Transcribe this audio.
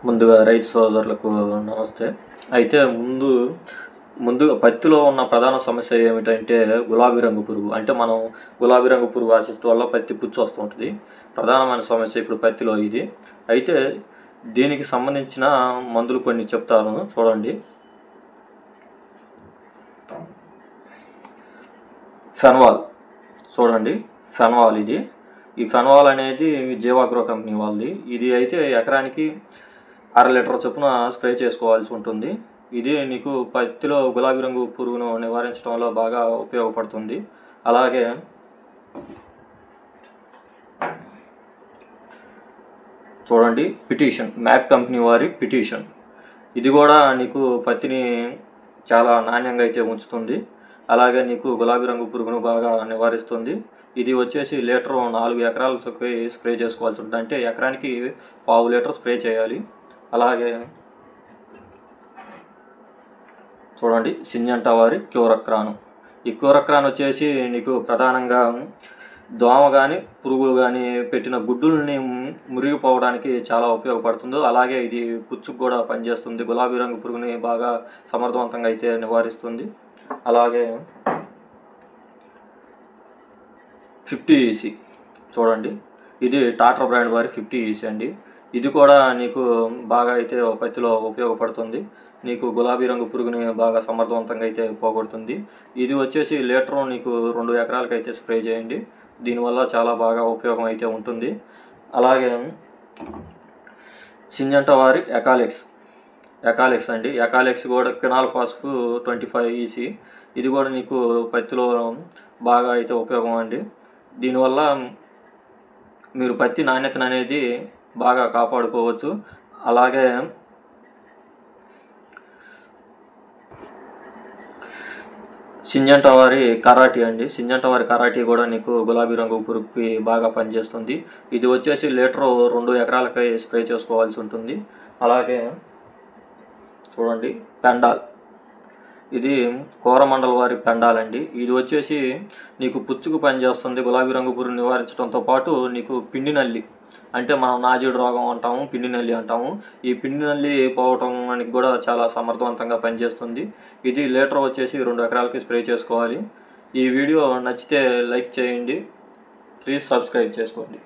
ముందుగా రైతు సోదరులకు నమస్తే. అయితే ముందుగా పత్తిలో ఉన్న ప్రధాన సమస్య ఏమిటంటే గులాబీ రంగు పురుగు. అంటే మనం గులాబీ రంగు పురుగు ఆశిస్తు వల్ల పత్తి పుచ్చు వస్తూ ఉంటుంది. ప్రధానమైన సమస్య ఇప్పుడు పత్తిలో ఇది. అయితే దీనికి సంబంధించిన మందులు కొన్ని చెప్తాను చూడండి. ఫెన్వాల్ చూడండి, ఫెన్వాల్ ఇది. ఈ ఫెన్వాల్ అనేది జీవాగ్రో కంపెనీ వాళ్ళది. ఇది అయితే ఎకరానికి 1/2 లీటర్ చొప్పున స్ప్రే చేసుకోవాల్సి ఉంటుంది. ఇది నీకు పత్తిలో గులాబీ రంగు పురుగును నివారించడంలో బాగా ఉపయోగపడుతుంది. అలాగే చూడండి, పిటిషన్, మ్యాక్ కంపెనీ వారి పిటిషన్. ఇది కూడా నీకు పత్తిని చాలా నాణ్యంగా అయితే ఉంచుతుంది. అలాగే నీకు గులాబీ రంగు పురుగును బాగా నివారిస్తుంది. ఇది వచ్చేసి లీటర్ 4 ఎకరాలకి స్ప్రే చేసుకోవాల్సి ఉంటుంది. అంటే ఎకరానికి 1/2 లీటర్ స్ప్రే చేయాలి. అలాగే చూడండి, సింజంటా వారి క్యూరక్రాన్. ఈ క్యూరక్రాన్ వచ్చేసి నీకు ప్రధానంగా దోమ కానీ పురుగులు కానీ పెట్టిన గుడ్డుల్ని మురిగిపోవడానికి చాలా ఉపయోగపడుతుంది. అలాగే ఇది పుచ్చుకు కూడా పనిచేస్తుంది. గులాబీ రంగు పురుగుని బాగా సమర్థవంతంగా అయితే నివారిస్తుంది. అలాగే 50EC చూడండి, ఇది టాటా బ్రాండ్ వారి 50EC అండి. ఇది కూడా నీకు బాగా అయితే పత్తిలో ఉపయోగపడుతుంది. నీకు గులాబీ రంగు పురుగుని బాగా సమర్థవంతంగా అయితే పోగొడుతుంది. ఇది వచ్చేసి లీటర్ నీకు 2 ఎకరాలకి అయితే స్ప్రే చేయండి. దీనివల్ల చాలా బాగా ఉపయోగం అయితే ఉంటుంది. అలాగే సింజంటా వారి ఎకాలెక్స్ అండి. ఎకాలెక్స్ కూడా క్వినాల్ ఫాస్ఫ్ 25EC. ఇది కూడా నీకు పత్తిలో బాగా అయితే ఉపయోగం అండి. దీనివల్ల మీరు పత్తి నాణ్యతను అనేది బాగా కాపాడుకోవచ్చు. అలాగే సింజంటా వారి కరాటీ అండి. సింజంటా వారి కరాటీ కూడా నీకు గులాబీ రంగు పురుగుకి బాగా పనిచేస్తుంది. ఇది వచ్చేసి లీటర్ 2 ఎకరాలకి స్ప్రే చేసుకోవాల్సి ఉంటుంది. అలాగే చూడండి, పెండాల్. ఇది కోరమండల్ వారి పెండాల్ అండి. ఇది వచ్చేసి నీకు పుచ్చుకు పనిచేస్తుంది. గులాబీ రంగు పురుగు నివారించడంతో పాటు నీకు పిండి నల్లి, అంటే మనం నాజీడు రోగం అంటాము, పిండి నల్లి అంటాము. ఈ పిండి నల్లి పోవటానికి కూడా చాలా సమర్థవంతంగా పనిచేస్తుంది. ఇది లీటర్ వచ్చేసి 2 ఎకరాలకి స్ప్రే చేసుకోవాలి. ఈ వీడియో నచ్చితే లైక్ చేయండి, ప్లీజ్ సబ్స్క్రైబ్ చేసుకోండి.